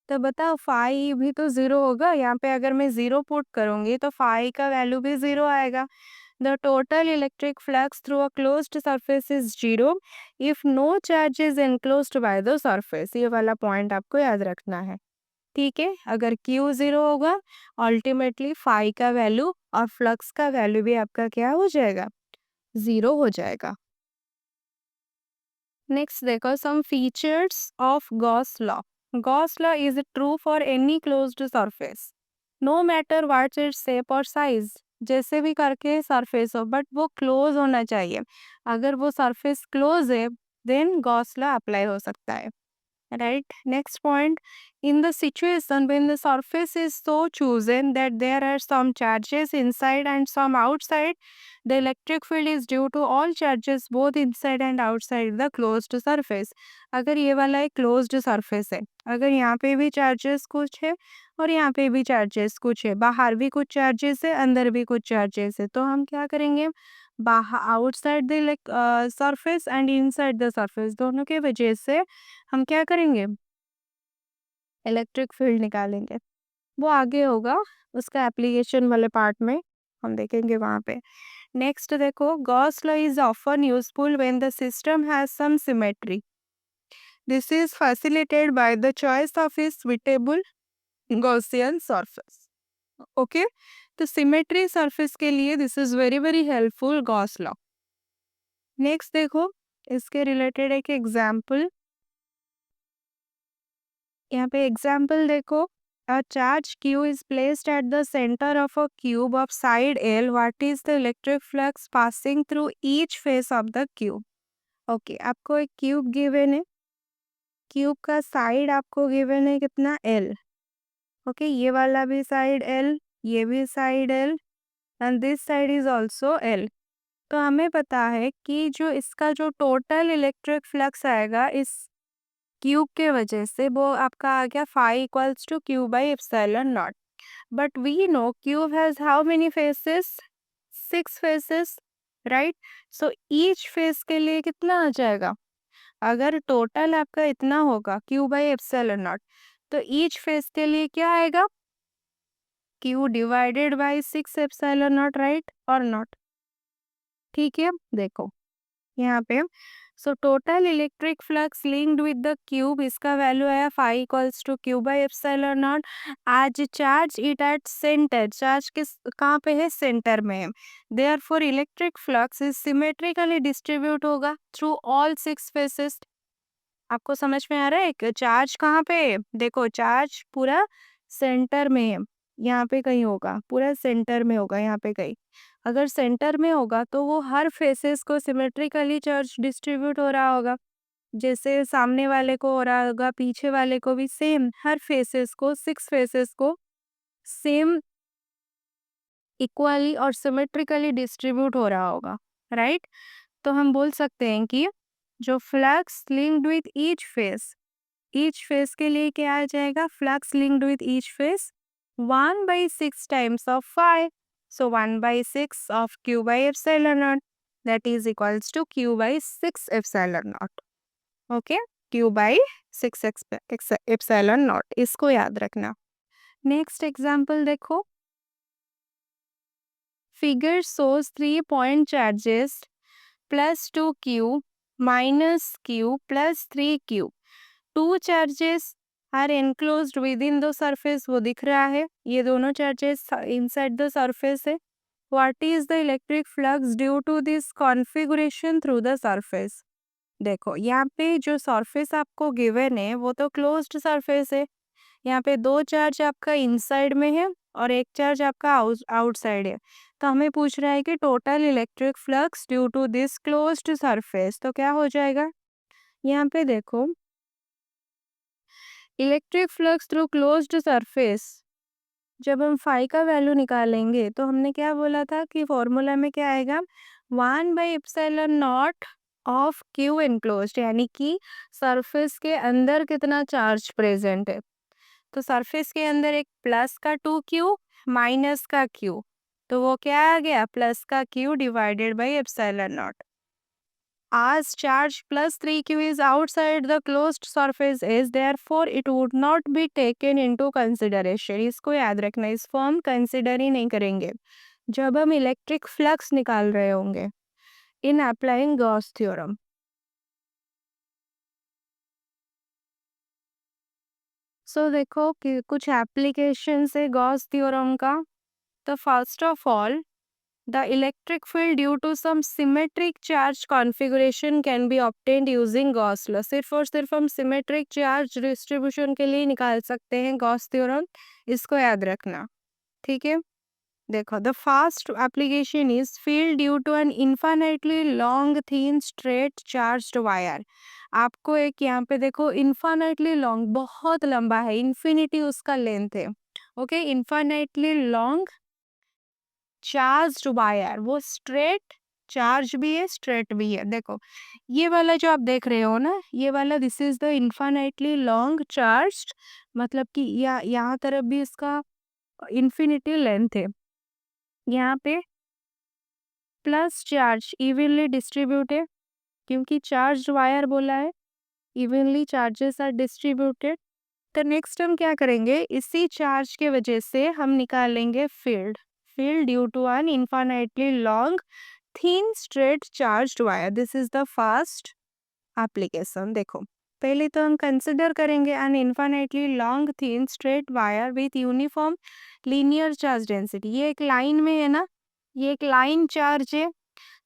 तो बताओ फाई भी तो जीरो होगा। यहाँ पे अगर मैं जीरो पुट करूंगी तो फाई का वैल्यू भी जीरो आएगा। The total electric flux through a closed surface is zero if no charge is enclosed by the surface. ये वाला पॉइंट आपको याद रखना है। ठीक है, अगर क्यू जीरो होगा, अल्टीमेटली फाई का वैल्यू और फ्लक्स का वैल्यू भी आपका क्या हो जाएगा, जीरो हो जाएगा। नेक्स्ट देखो, some features of Gauss law. Gauss law is true for any closed surface, no matter what its shape और साइज। जैसे भी करके सरफेस हो, बट वो क्लोज होना चाहिए। अगर वो सरफेस क्लोज है, देन गॉस लॉ अप्लाई हो सकता है, right. Next point, in the situation when the surface is so chosen that there are some charges inside and some outside, the electric field is due to all charges both inside and outside the closed surface. अगर ये वाला एक closed surface है, अगर यहाँ पे भी charges कुछ है और यहाँ पे भी charges कुछ है, बाहर भी कुछ charges है, अंदर भी कुछ charges है, तो हम क्या करेंगे, बाहर outside the surface and inside the surface, दोनों के वजह से हम क्या करेंगे, इलेक्ट्रिक फील्ड निकालेंगे। वो आगे होगा, उसका एप्लीकेशन वाले पार्ट में हम देखेंगे वहाँ पे। नेक्स्ट देखो, Gauss law is often useful when the system has some symmetry, this is facilitated by the choice of a suitable Gaussian surface. Okay, तो सिमेट्री सरफेस के लिए this is very very helpful Gauss law. Next देखो, इसके related एक example, यहाँ पे example देखो, a charge q is placed at the center of a cube of side L. What is the electric flux passing through each face of the cube? Okay, आपको एक cube given है, cube का side आपको given है कितना, L। Okay, ये वाला भी साइड L, ये भी side L and this side is also L। तो हमें पता है कि जो इसका जो टोटल इलेक्ट्रिक फ्लक्स आएगा इस क्यूब के वजह से, वो आपका आ गया phi equals to Q by epsilon naught. But we know cube has how many faces, 6 faces, right. So each face के लिए कितना आ जाएगा, अगर टोटल आपका इतना होगा क्यू बाई एप्सिलॉन नॉट, तो ईच फेस के लिए क्या आएगा, Q divided by 6 epsilon naught, right और नॉट। ठीक है, देखो यहाँ पे, so total electric flux linked with the cube, इसका वैल्यू आया phi equals to Q by epsilon naught. आज charge it at centre, charge किस कहाँ पे है, सेंटर में है। Therefore electric flux is symmetrically distribute होगा थ्रू ऑल 6 फेसेस। आपको समझ में आ रहा है, कि चार्ज कहाँ पे है, देखो चार्ज पूरा सेंटर में है, यहाँ पे कहीं होगा, पूरा सेंटर में होगा, यहाँ पे कहीं। अगर सेंटर में होगा तो वो हर फेसेस को सिमेट्रिकली चार्ज डिस्ट्रीब्यूट हो रहा होगा, जैसे सामने वाले को हो रहा होगा, पीछे वाले को भी सेम, हर फेसेस को, 6 फेसेस को सेम इक्वली और सिमेट्रिकली डिस्ट्रीब्यूट हो रहा होगा, राइट। तो हम बोल सकते हैं कि जो flux linked with each face के लिए क्या आ जाएगा, flux linked with each face 1/6 times of phi, so 1/6 of Q by epsilon naught, that is equals to Q by 6 epsilon naught. Okay, Q by 6 epsilon naught, इसको याद रखना। Next example देखो, figure shows 3 point charges plus 2q minus q plus 3q. Two charges are enclosed within the surface, वो दिख रहा है, ये दोनों charges inside the surface है। What is the electric flux due to this configuration through the surface? देखो यहाँ पे जो सरफेस आपको गिवन है वो तो क्लोज्ड सरफेस है। यहाँ पे दो चार्ज आपका इनसाइड में है और एक चार्ज आपका आउटसाइड है। तो हमें पूछ रहा है कि total electric flux due to this closed surface, तो क्या हो जाएगा, यहाँ पे देखो electric flux through closed surface, जब हम फाई का वैल्यू निकालेंगे तो हमने क्या बोला था कि फॉर्मूला में क्या आएगा, 1/एप्सिलॉन नॉट ऑफ क्यू एनक्लोज्ड, यानी कि सरफेस के अंदर कितना चार्ज प्रेजेंट है। तो सरफेस के अंदर एक प्लस का 2q माइनस का q, तो वो क्या आ गया, प्लस का q divided by epsilon not. As charge plus 3q is outside the closed surface is, therefore it would not be taken into consideration. इसको याद रखना, इसको हम कंसिडर ही नहीं करेंगे जब हम इलेक्ट्रिक फ्लक्स निकाल रहे होंगे इन अप्लाइंग गॉस थ्योरम। सो देखो कि कुछ एप्लीकेशन है गॉस थ्योरम का। तो first of all, the electric field due to some symmetric charge configuration can be obtained using Gauss law. सिर्फ और सिर्फ हम symmetric charge distribution के लिए निकाल सकते हैं गॉस थ्योरम, इसको याद रखना, ठीक है। देखो, the first application is field due to an infinitely long thin straight charged wire. आपको एक यहाँ पे देखो infinitely long, बहुत लंबा है, infinity उसका लेंथ है, okay, infinitely long charged wire, वो स्ट्रेट चार्ज भी है स्ट्रेट भी है। देखो ये वाला जो आप देख रहे हो ना, ये वाला this is the infinitely long charged, मतलब कि यहाँ तरफ भी इसका इन्फिनिटी लेंथ है। यहाँ पे प्लस चार्ज इवनली डिस्ट्रीब्यूटेड, क्योंकि चार्ज वायर बोला है, इवनली चार्जेस आर डिस्ट्रीब्यूटेड। तो नेक्स्ट हम क्या करेंगे, इसी चार्ज के वजह से हम निकालेंगे field due to an infinitely long thin straight charged wire. This is the first application. देखो पहले तो हम कंसिडर करेंगे an infinitely long thin straight wire with uniform linear charge density. ये एक लाइन में है ना, ये एक लाइन चार्ज है,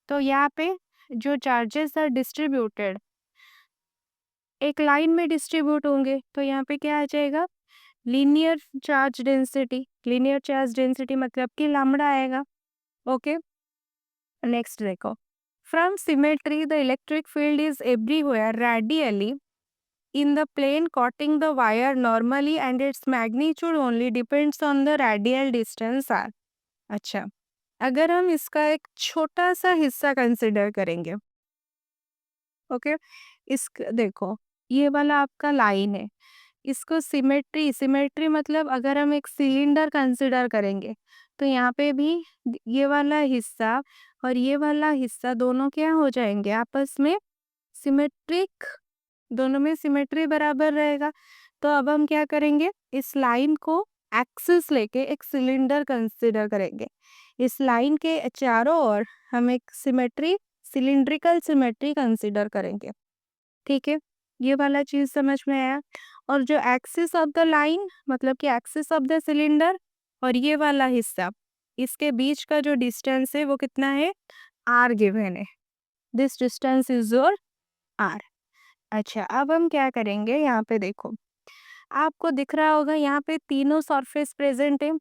तो यहाँ पे जो चार्जेस आर डिस्ट्रीब्यूटेड एक लाइन में डिस्ट्रीब्यूट होंगे, तो यहाँ पे क्या आ जाएगा, linear charge density. Linear charge density मतलब कि लैम्डा आएगा, ओके। नेक्स्ट देखो, from symmetry the electric field is everywhere radially in the plane cutting the wire normally and its magnitude only depends on the radial distance r. अच्छा, अगर हम इसका एक छोटा सा हिस्सा कंसिडर करेंगे, ओके, इस देखो ये वाला आपका लाइन है, इसको सिमेट्री मतलब अगर हम एक सिलेंडर कंसिडर करेंगे तो यहाँ पे भी ये वाला हिस्सा और ये वाला हिस्सा दोनों क्या हो जाएंगे, आपस में सिमेट्रिक, दोनों में सिमेट्री बराबर रहेगा। तो अब हम क्या करेंगे, इस लाइन को एक्सिस लेके एक सिलेंडर कंसिडर करेंगे, इस लाइन के चारों ओर हम एक सिलिंड्रिकल सिमेट्री कंसिडर करेंगे, ठीक है। ये वाला चीज समझ में आया। और जो एक्सिस ऑफ द लाइन मतलब कि एक्सिस ऑफ द सिलेंडर और ये वाला हिस्सा, इसके बीच का जो डिस्टेंस है वो कितना है, आर गिवन है, this distance is your R. अच्छा, अब हम क्या करेंगे, यहाँ पे देखो आपको दिख रहा होगा यहाँ पे तीनों सरफेस प्रेजेंट है,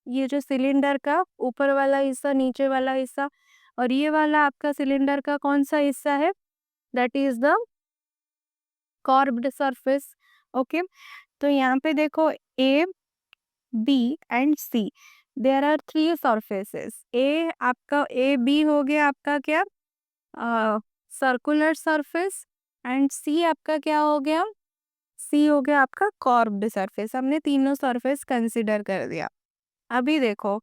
ये जो सिलेंडर का ऊपर वाला हिस्सा, नीचे वाला हिस्सा और ये वाला आपका सिलेंडर का कौन सा हिस्सा है, that is the curved surface, okay. तो यहाँ पे देखो A B and C, there are 3 surfaces. ए आपका ए बी हो गया आपका क्या, सर्कुलर सरफेस, एंड सी आपका क्या हो गया, सी हो गया आपका कॉर्ब्ड सरफेस। हमने तीनों सरफेस कंसिडर कर दिया। अभी देखो,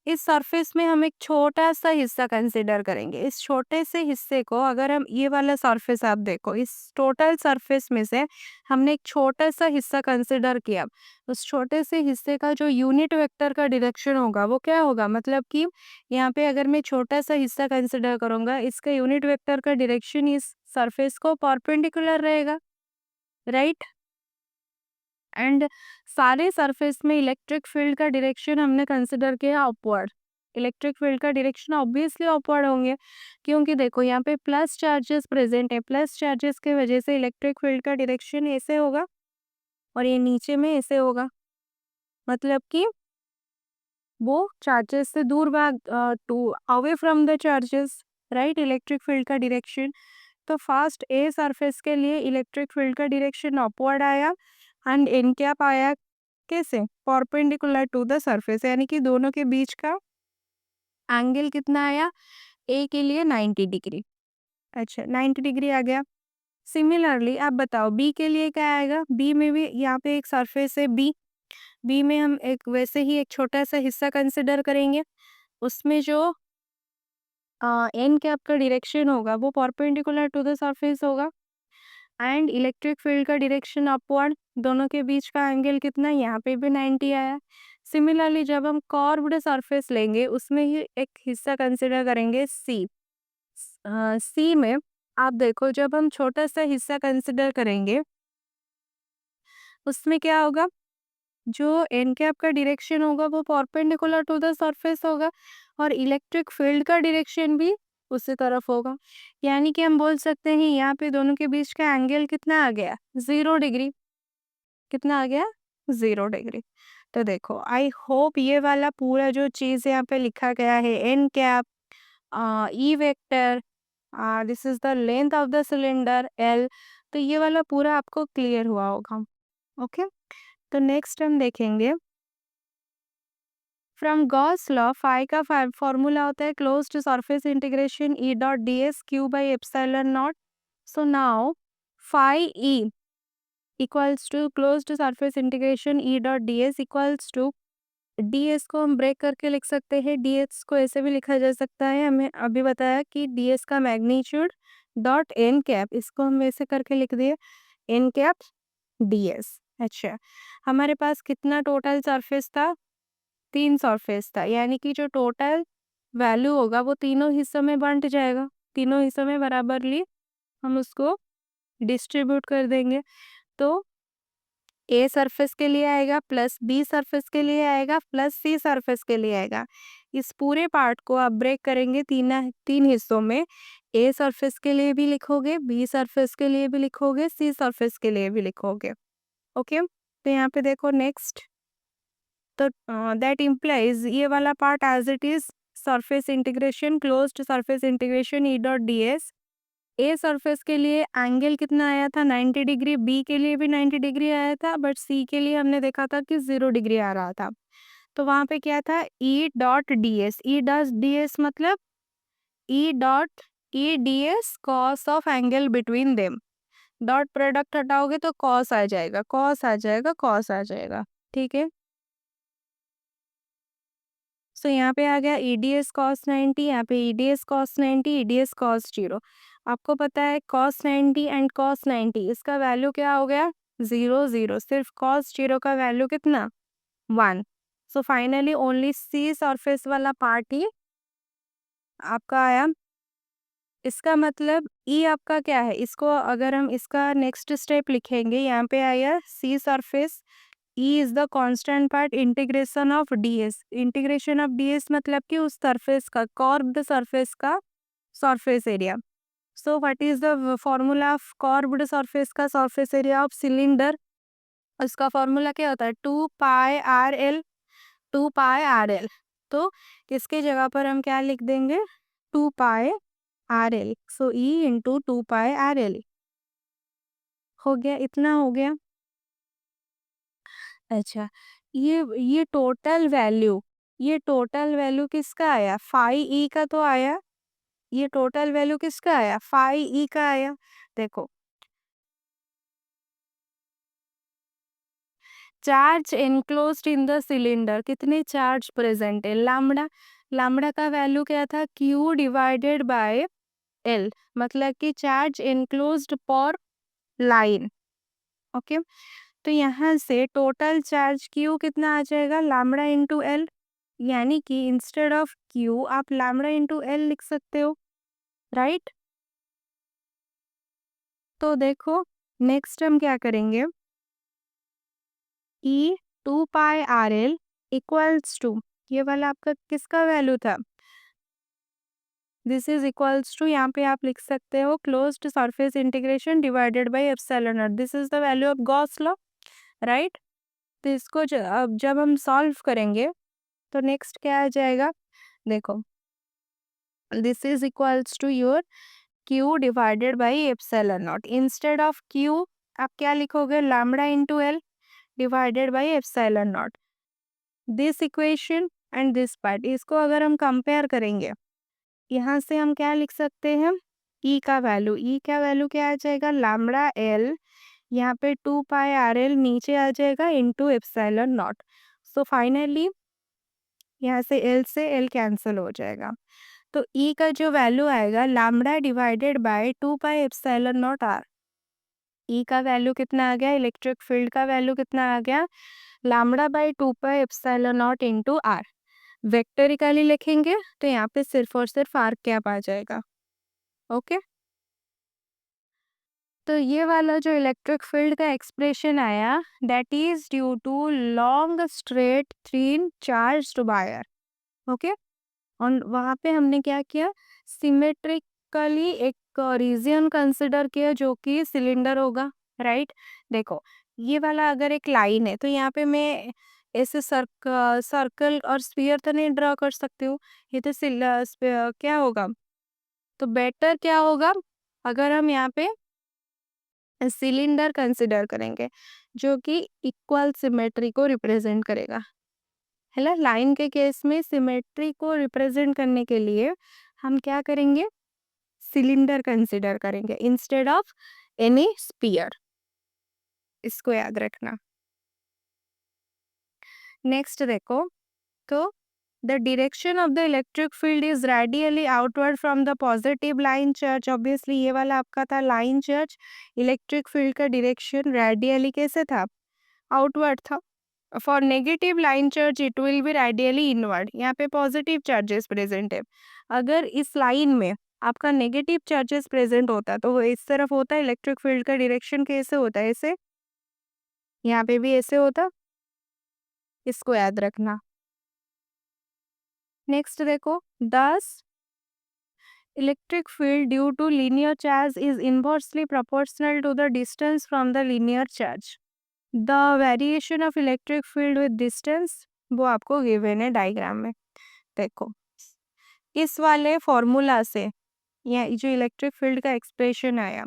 इस सरफेस में हम एक छोटा सा हिस्सा कंसिडर करेंगे। इस छोटे से हिस्से को, अगर हम ये वाला सरफेस, आप देखो इस टोटल सरफेस में से हमने एक छोटा सा हिस्सा कंसिडर किया। उस छोटे से हिस्से का जो यूनिट वेक्टर का डायरेक्शन होगा वो क्या होगा, मतलब कि यहाँ पे अगर मैं छोटा सा हिस्सा कंसिडर करूंगा, इसका यूनिट वेक्टर का डायरेक्शन इस सरफेस को परपेंडिकुलर रहेगा, राइट। एंड सारे सरफेस में इलेक्ट्रिक फील्ड का डायरेक्शन हमने कंसिडर किया अपवर्ड। इलेक्ट्रिक फील्ड का डायरेक्शन ऑब्वियसली अपवर्ड होंगे, क्योंकि देखो यहाँ पे प्लस चार्जेस प्रेजेंट है। प्लस चार्जेस की वजह से इलेक्ट्रिक फील्ड का डायरेक्शन ऐसे होगा और ये नीचे में ऐसे होगा, मतलब कि वो चार्जेस से दूर भाग, to away from the charges, right. Electric field का डायरेक्शन, तो फास्ट ए सरफेस के लिए इलेक्ट्रिक फील्ड का डायरेक्शन अपवर्ड आया, एंड एन कैप आया कैसे, परपेंडिकुलर टू द सरफेस, यानी कि दोनों के बीच का एंगल कितना आया, ए के लिए 90 डिग्री। अच्छा, 90 डिग्री आ गया। सिमिलरली आप बताओ बी के लिए क्या आएगा। बी में भी यहाँ पे एक सरफेस है बी। बी में हम एक वैसे ही एक छोटा सा हिस्सा कंसिडर करेंगे। उसमें जो एन कैप का डायरेक्शन होगा वो परपेंडिकुलर टू द सरफेस होगा, एंड इलेक्ट्रिक फील्ड का डायरेक्शन अपवर्ड। दोनों के बीच का एंगल कितना, यहाँ पे भी 90 आया। सिमिलरली जब हम कर्व्ड सरफेस लेंगे उसमें ही एक हिस्सा कंसिडर करेंगे सी। सी में आप देखो, जब हम छोटा सा हिस्सा कंसिडर करेंगे उसमें क्या होगा, जो एन कैप का डायरेक्शन होगा वो परपेंडिकुलर टू द सरफेस होगा, और इलेक्ट्रिक फील्ड का डायरेक्शन भी उसी तरफ होगा। यानी कि हम बोल सकते हैं यहाँ पे दोनों के बीच का एंगल कितना आ गया, 0 डिग्री। कितना आ गया, 0 डिग्री। तो देखो, आई होप ये वाला पूरा जो चीज़ यहाँ पे लिखा गया है, n cap, E vector, this is the length of the cylinder L, तो ये वाला पूरा आपको क्लियर हुआ होगा। ओके, तो नेक्स्ट हम देखेंगे फ्रॉम गॉस लॉ, फाई का फॉर्मूला होता है closed surface integration E dot D S Q by epsilon naught. So now phi E equals to closed surface integration E dot D S equals to, D S को हम break करके लिख सकते हैं। D S को ऐसे भी लिखा जा सकता है, हमें अभी बताया कि डी एस का मैग्नीट्यूड डॉट एन कैप, इसको हम ऐसे करके लिख दिए, एन कैप डी एस। अच्छा, हमारे पास कितना टोटल सरफेस था, 3 सरफेस था, यानी कि जो टोटल वैल्यू होगा वो तीनों हिस्सों में बंट जाएगा। तीनों हिस्सों में बराबरली हम उसको डिस्ट्रीब्यूट कर देंगे। तो ए सरफेस के लिए आएगा प्लस बी सरफेस के लिए आएगा प्लस सी सरफेस के लिए आएगा। इस पूरे पार्ट को आप ब्रेक करेंगे तीन हिस्सों में। ए सरफेस के लिए भी लिखोगे, बी सरफेस के लिए भी लिखोगे, सी सरफेस के लिए भी लिखोगे। ओके, तो यहाँ पे देखो नेक्स्ट, तो दैट इम्प्लाइज ये वाला part as it is surface integration, closed surface integration E dot D S. A surface के लिए एंगल कितना आया था, 90 डिग्री। बी के लिए भी 90 डिग्री आया था, बट सी के लिए हमने देखा था कि 0 डिग्री आ रहा था। तो वहाँ पे क्या था, ई डॉट डी एस। ई डॉट डी एस मतलब E dot E D S cos of angle between them. Dot product हटाओगे तो कॉस आ जाएगा, कॉस आ जाएगा, कॉस आ जाएगा, ठीक है। सो यहाँ पे आ गया ई डी एस कॉस 90, यहाँ पे E D S cos 90, E D S cos 0। आपको पता है कॉस 90 एंड कॉस 90 इसका वैल्यू क्या हो गया, 0 0। सिर्फ कॉस 0 का वैल्यू कितना, 1। सो फाइनली ओनली सी सरफेस वाला पार्ट ही आपका आया। इसका मतलब ई आपका क्या है, इसको अगर हम इसका नेक्स्ट स्टेप लिखेंगे, यहाँ पे आया C surface, E is the constant part integration of D S. Integration of D S मतलब कि उस सरफेस का, कॉर्ब्ड सरफेस का surface area. So what is the formula of curved surface का सरफेस एरिया ऑफ सिलेंडर। उसका formula क्या होता है, 2 pi R L. 2 pi R L, तो इसके जगह पर हम क्या लिख देंगे, 2 pi R L. So E into 2 pi R L हो गया, इतना हो गया। अच्छा, ये टोटल वैल्यू, ये टोटल वैल्यू किसका आया, फाई ई का तो आया, ये टोटल वैल्यू किसका आया, फाई ई का आया। देखो, charge enclosed in the cylinder, कितने चार्ज प्रेजेंट है, लैम्डा। लैम्डा का वैल्यू क्या था, क्यू डिवाइडेड बाय एल, मतलब कि चार्ज एनक्लोज्ड पर लाइन। ओके, तो यहाँ से टोटल चार्ज क्यू कितना आ जाएगा, लैम्डा इंटू एल, यानी कि इंस्टेड ऑफ क्यू आप लैम्डा इंटू एल लिख सकते हो, राइट। तो देखो, नेक्स्ट हम क्या करेंगे, ई 2 पाई RL इक्वल्स टू, ये वाला आपका किसका वैल्यू था, दिस इज इक्वल्स टू, यहाँ पे आप लिख सकते हो closed surface integration divided by epsilon naught, this is the value of Gauss law, right. तो इसको अब जब हम सॉल्व करेंगे तो नेक्स्ट क्या आ जाएगा, देखो, this is equals to your Q divided by epsilon naught, instead of Q आप क्या लिखोगे, lambda into L divided by epsilon naught, this equation and this part, इसको अगर हम कंपेयर करेंगे, यहाँ से हम क्या लिख सकते हैं, ई का वैल्यू, ई का वैल्यू क्या आ जाएगा, लैम्डा एल, यहाँ पे 2 पाई RL नीचे आ जाएगा into epsilon naught. So finally यहाँ से एल कैंसिल हो जाएगा, तो ई का जो वैल्यू आएगा lambda divided by 2 pi epsilon naught R, E का वैल्यू कितना आ गया, इलेक्ट्रिक फील्ड का वैल्यू कितना आ गया, lambda by 2 pi epsilon naught into R. Vectorially लिखेंगे तो यहाँ पे सिर्फ और सिर्फ आर कैप आ जाएगा। ओके, तो ये वाला जो इलेक्ट्रिक फील्ड का एक्सप्रेशन आया, that is due to long straight thin charged wire. Okay, और वहाँ पे हमने क्या किया, सिमेट्रिकली एक रीजन कंसिडर किया जो कि सिलेंडर होगा, राइट। देखो, ये वाला अगर एक लाइन है तो यहाँ पे मैं ऐसे सर्कल और स्फीयर तो नहीं ड्रॉ कर सकती हूँ, ये तो क्या होगा, तो बेटर क्या होगा अगर हम यहाँ पे सिलेंडर कंसिडर करेंगे जो कि इक्वल सिमेट्री को रिप्रेजेंट करेगा, है ना। लाइन के केस में सिमेट्री को रिप्रेजेंट करने के लिए हम क्या करेंगे, सिलेंडर कंसिडर करेंगे इंस्टेड ऑफ एनी स्फीयर, इसको याद रखना। नेक्स्ट देखो, तो the direction of the electric field is radially outward from the positive line charge, obviously ये वाला आपका था लाइन चार्ज, इलेक्ट्रिक फील्ड का डायरेक्शन रेडियली कैसे था, आउटवर्ड था। For negative line charge it will be radially inward, यहाँ पे पॉजिटिव चार्जेस प्रेजेंट है, अगर इस लाइन में आपका नेगेटिव चार्जेस प्रेजेंट होता तो वो इस तरफ होता, इलेक्ट्रिक फील्ड का डायरेक्शन कैसे होता है, ऐसे, यहाँ पे भी ऐसे होता, इसको याद रखना। नेक्स्ट देखो, दस electric field due to linear charge is inversely proportional to the distance from the linear charge. The variation of electric field with distance वो आपको गिवन है डायग्राम में। देखो, इस वाले फॉर्मूला से या जो इलेक्ट्रिक फील्ड का एक्सप्रेशन आया,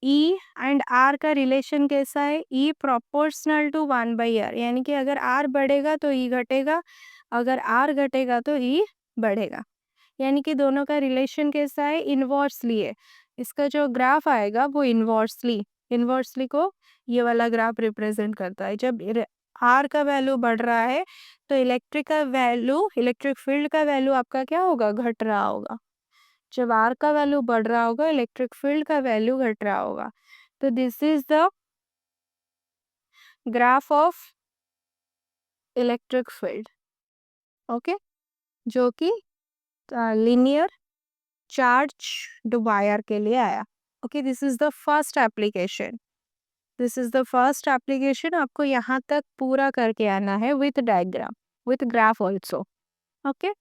ई एंड आर का रिलेशन कैसा है, ई प्रोपोर्शनल टू 1/r, यानी कि अगर आर बढ़ेगा तो ई घटेगा, अगर आर घटेगा तो ई बढ़ेगा, यानी कि दोनों का रिलेशन कैसा है, इनवर्सली है। इसका जो ग्राफ आएगा वो इनवर्सली को ये वाला ग्राफ रिप्रेजेंट करता है। जब आर का वैल्यू बढ़ रहा है तो इलेक्ट्रिक फील्ड का वैल्यू आपका क्या होगा, घट रहा होगा। जब आर का वैल्यू बढ़ रहा होगा इलेक्ट्रिक फील्ड का वैल्यू घट रहा होगा। तो this is the graph of electric field, okay, जो कि लिनियर चार्ज वायर के लिए आया। Okay, this is the first application, आपको यहाँ तक पूरा करके आना है with diagram, with graph also. Okay.